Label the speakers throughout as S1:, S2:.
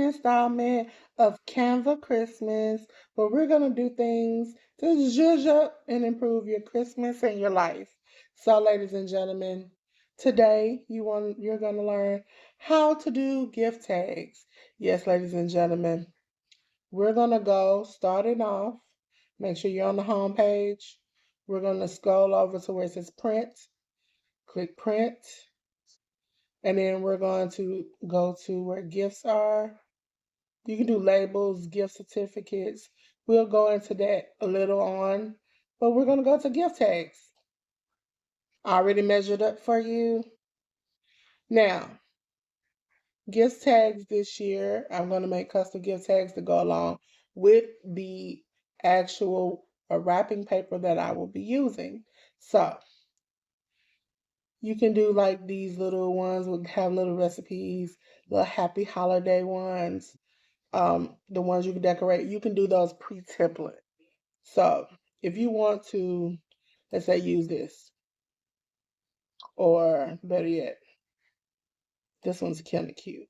S1: installment of Canva Christmas, where we're going to do things to zhuzh up and improve your Christmas and your life. So, ladies and gentlemen, today you're going to learn how to do gift tags. Yes, ladies and gentlemen, we're going to go start it off. Make sure you're on the home page. We're going to scroll over to where it says print. Click print. And then we're going to go to where gifts are. You can do labels, gift certificates. We'll go into that a little on, but we're going to go to gift tags. Already measured up for you. Now, gift tags this year, I'm going to make custom gift tags to go along with the actual wrapping paper that I will be using. So, you can do like these little ones with have little recipes, little happy holiday ones. The ones you can decorate, you can do those pre-template. So if you want to, let's say, use this, or better yet, this one's kind of cute.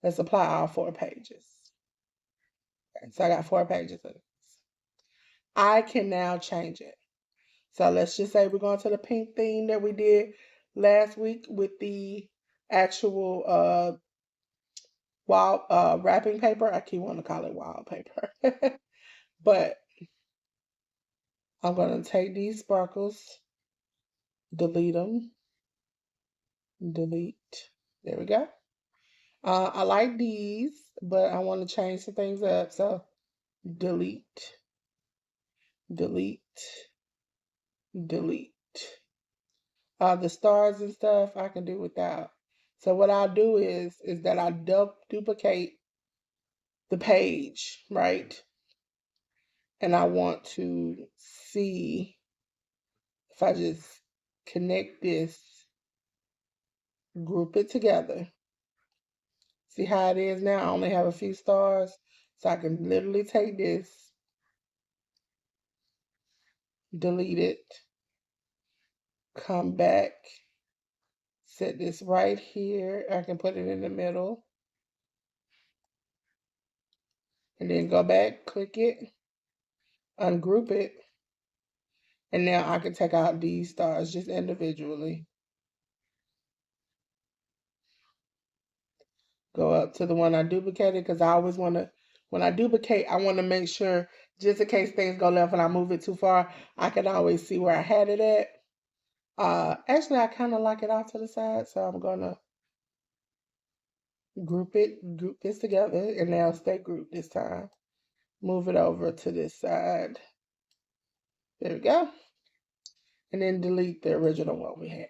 S1: Let's apply all 4 pages. Okay, so I got 4 pages of this. I can now change it. So let's just say we're going to the pink theme that we did last week with the actual wrapping paper. I keep wanting to call it wallpaper. But I'm going to take these sparkles, delete them, delete. There we go. I like these, but I want to change some things up. So delete, delete, delete. The stars and stuff I can do without. So what I'll do is that I duplicate the page, right? And I want to see if I just connect this, group it together. See how it is now? I only have a few stars. So I can literally take this, delete it, come back, set this right here. I can put it in the middle. And then go back, click it, ungroup it. And now I can take out these stars just individually. Go up to the one I duplicated because I always want to, when I duplicate, I want to make sure, just in case things go left and I move it too far, I can always see where I had it at. Actually, I kind of like it off to the side, so I'm going to group this together, and now stay grouped this time. Move it over to this side. There we go. And then delete the original one we had.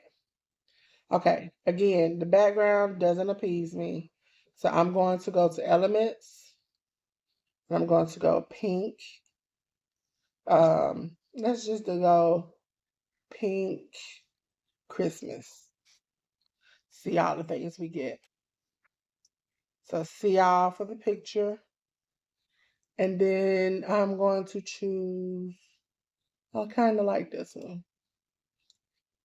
S1: Okay, again, the background doesn't appease me. So I'm going to go to elements. And I'm going to go pink. Let's just go pink Christmas. See all the things we get. So see all for the picture. And then I'm going to choose, I kind of like this one.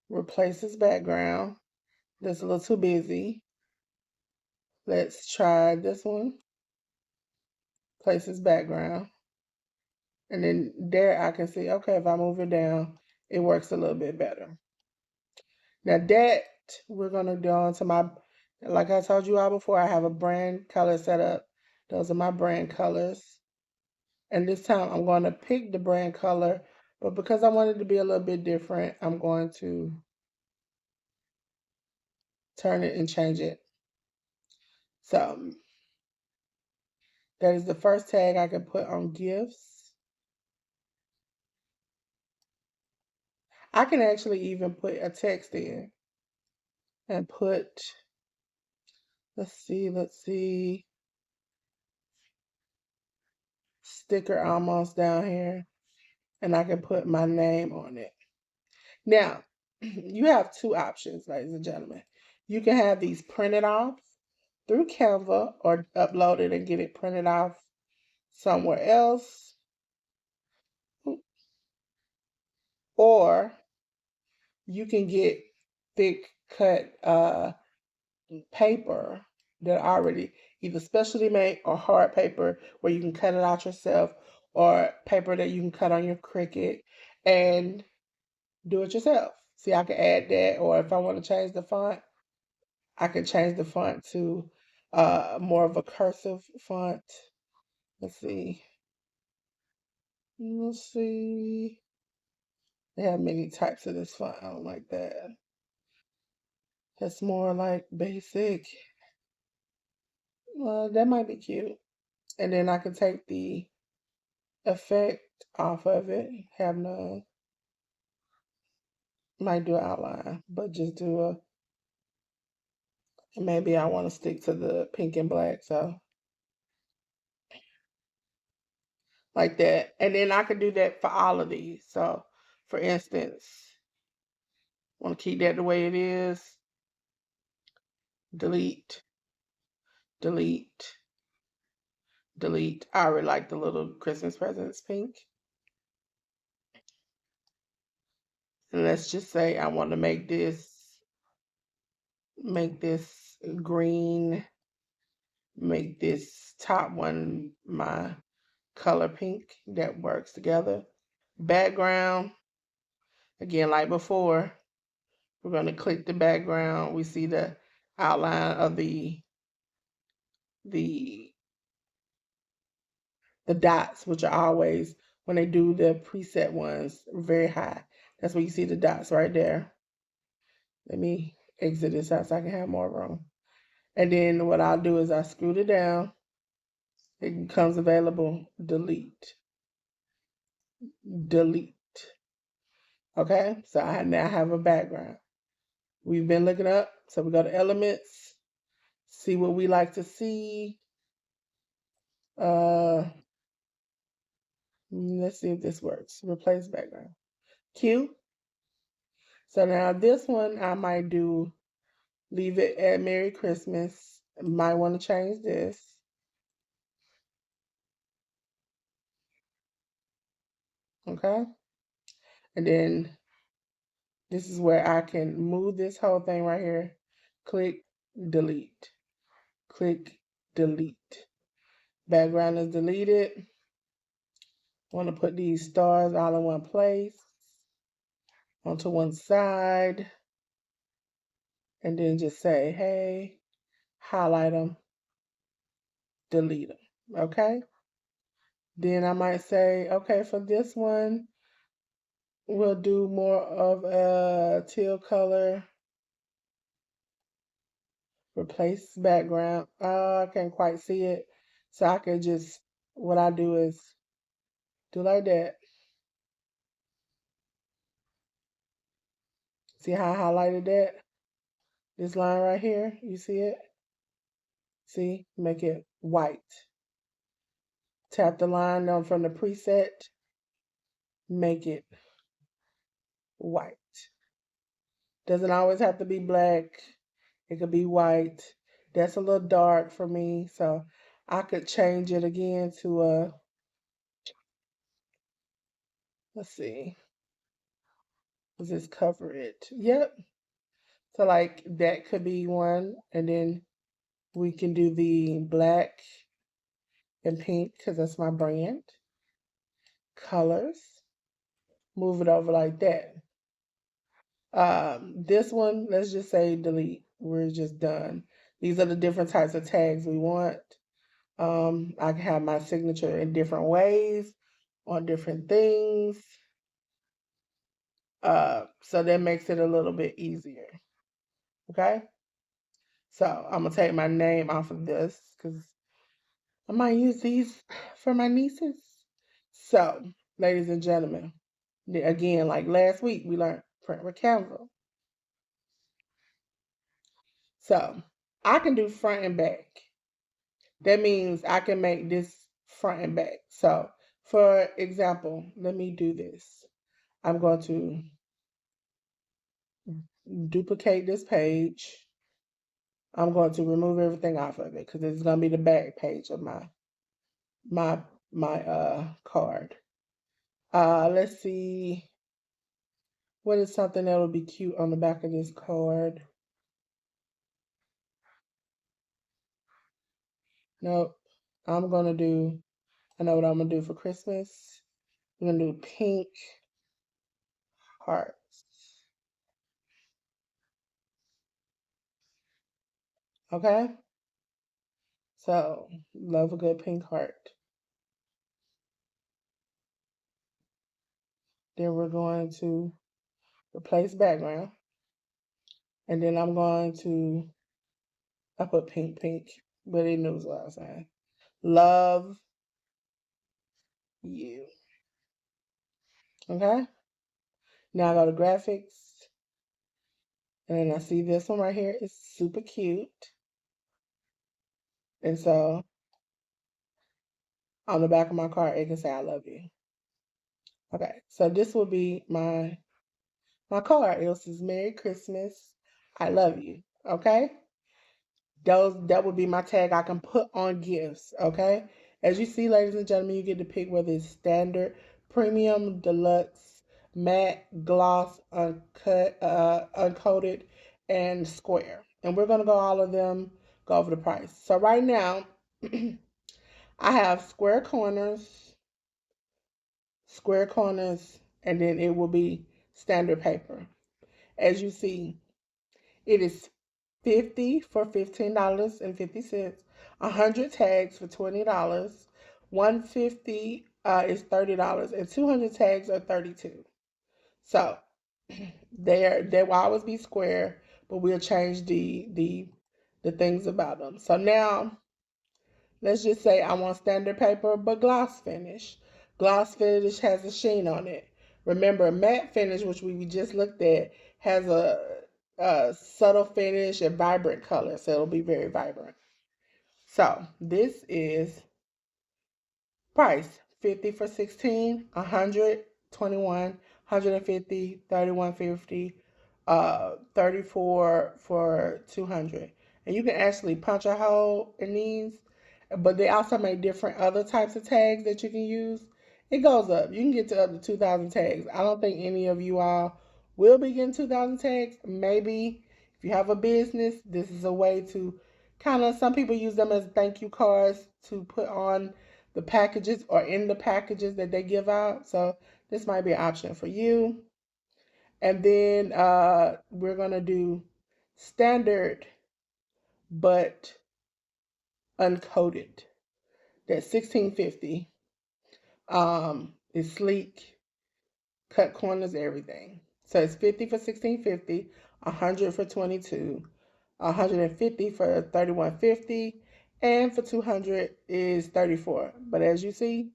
S1: Replace this background. That's a little too busy. Let's try this one. Place this background. And then there I can see, okay, if I move it down, it works a little bit better. Now that we're going to go into my, like I told you all before, I have a brand color set up. Those are my brand colors. And this time I'm going to pick the brand color, but because I want it to be a little bit different, I'm going to turn it and change it. So that is the first tag I can put on gifts. I can actually even put a text in and put, let's see, sticker almost down here, and I can put my name on it. Now, you have 2 options, ladies and gentlemen. You can have these printed off through Canva or upload it and get it printed off somewhere else. Or you can get thick cut paper that already either specialty made or hard paper where you can cut it out yourself, or paper that you can cut on your Cricut and do it yourself. See, I can add that, or if I want to change the font, I can change the font to more of a cursive font. Let's see. Let's see. They have many types of this font. I don't like that. That's more like basic. That might be cute. And then I can take the effect off of it. Have none. Might do an outline, but just do a. Maybe I want to stick to the pink and black, so like that. And then I could do that for all of these. So, for instance, want to keep that the way it is. Delete, delete, delete. I already like the little Christmas presents pink. And let's just say I want to make this green, make this top one my color pink. That works together. Background, again, like before, we're going to click the background. We see the outline of the dots, which are always, when they do the preset ones, very high. That's where you see the dots right there. Let me exit this out so I can have more room. And then what I'll do is I screwed it down. It becomes available. Delete. Delete. Okay, so I now have a background. We've been looking up, so we go to elements, see what we like to see. Let's see if this works. Replace background. Q. So now this one I might do, leave it at Merry Christmas. Might want to change this. Okay. And then this is where I can move this whole thing right here. Click, delete. Click, delete. Background is deleted. Want to put these stars all in one place, onto one side, and then just say, hey, highlight them, delete them, okay? Then I might say, okay, for this one, we'll do more of a teal color. Replace background. I can't quite see it. So I can just, what I do is do like that. See how I highlighted that? This line right here, you see it? See, make it white. Tap the line down from the preset, make it white. Doesn't always have to be black. It could be white. That's a little dark for me, so I could change it again to a, let's see, does this cover it? Yep. So like that could be one, and then we can do the black and pink because that's my brand. Colors, move it over like that. This one, let's just say delete. We're just done. These are the different types of tags we want. I can have my signature in different ways on different things. So that makes it a little bit easier. Okay. So I'm gonna take my name off of this because I might use these for my nieces. So, ladies and gentlemen, again, like last week, we learned print with Canva. So I can do front and back. That means I can make this front and back. So for example, let me do this. I'm going to duplicate this page. I'm going to remove everything off of it because it's going to be the back page of my card. Let's see. What is something that would be cute on the back of this card? Nope. I'm gonna do, I know what I'm gonna do for Christmas. I'm gonna do pink hearts. Okay? So, love a good pink heart. Then we're going to replace background. And then I'm going to, I put pink, pink, but it knows what I was saying. Love you. Okay? Now I go to graphics. And then I see this one right here. It's super cute. And so on the back of my card, it can say I love you. Okay, so this will be my card. It says Merry Christmas. I love you. Okay? That would be my tag I can put on gifts. Okay? As you see, ladies and gentlemen, you get to pick whether it's standard, premium, deluxe, matte, gloss, uncut, uncoated, and square. And we're gonna go all of them, go over the price. So right now, I have square corners, and then it will be standard paper. As you see, it is 50 for $15.50, 100 tags for $20, 150 is $30, and 200 tags are 32. So they will always be square, but we'll change the things about them. So now let's just say I want standard paper, but gloss finish. Gloss finish has a sheen on it. Remember, matte finish, which we just looked at, has a subtle finish and vibrant color, so it'll be very vibrant. So this is price 50 for 16, 100, 21, 150, 31.50, 34 for 200. And you can actually punch a hole in these, but they also make different other types of tags that you can use. It goes up. You can get to up to 2,000 tags. I don't think any of you all will be getting 2,000 tags. Maybe if you have a business, this is a way to kind of, some people use them as thank you cards to put on the packages or in the packages that they give out. So this might be an option for you. And then we're going to do standard but uncoated. That's 1650. It's sleek, cut corners, everything. So it's 50 for 1650, 100 for 22, 150 for 31.50, and for 200 is 34. But as you see,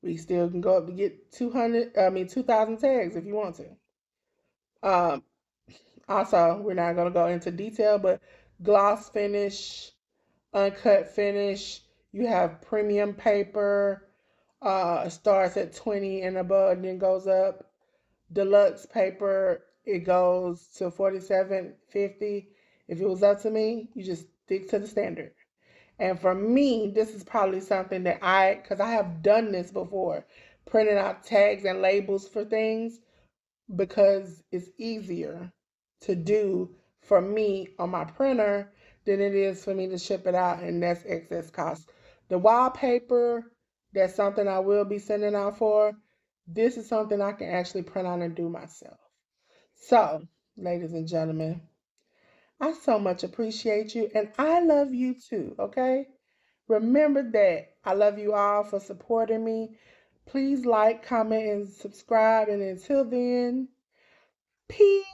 S1: we still can go up to get 2,000 tags if you want to. Um, Also, we're not going to go into detail, but gloss finish, uncut finish, you have premium paper, starts at 20 and above and then goes up. Deluxe paper, it goes to 47.50. If it was up to me, you just stick to the standard. And for me, this is probably something that because I have done this before, printing out tags and labels for things because it's easier to do for me on my printer than it is for me to ship it out, and that's excess cost. The wallpaper, that's something I will be sending out for. This is something I can actually print out and do myself. So, ladies and gentlemen, I so much appreciate you, and I love you too, okay? Remember that I love you all for supporting me. Please like, comment, and subscribe. And until then, peace.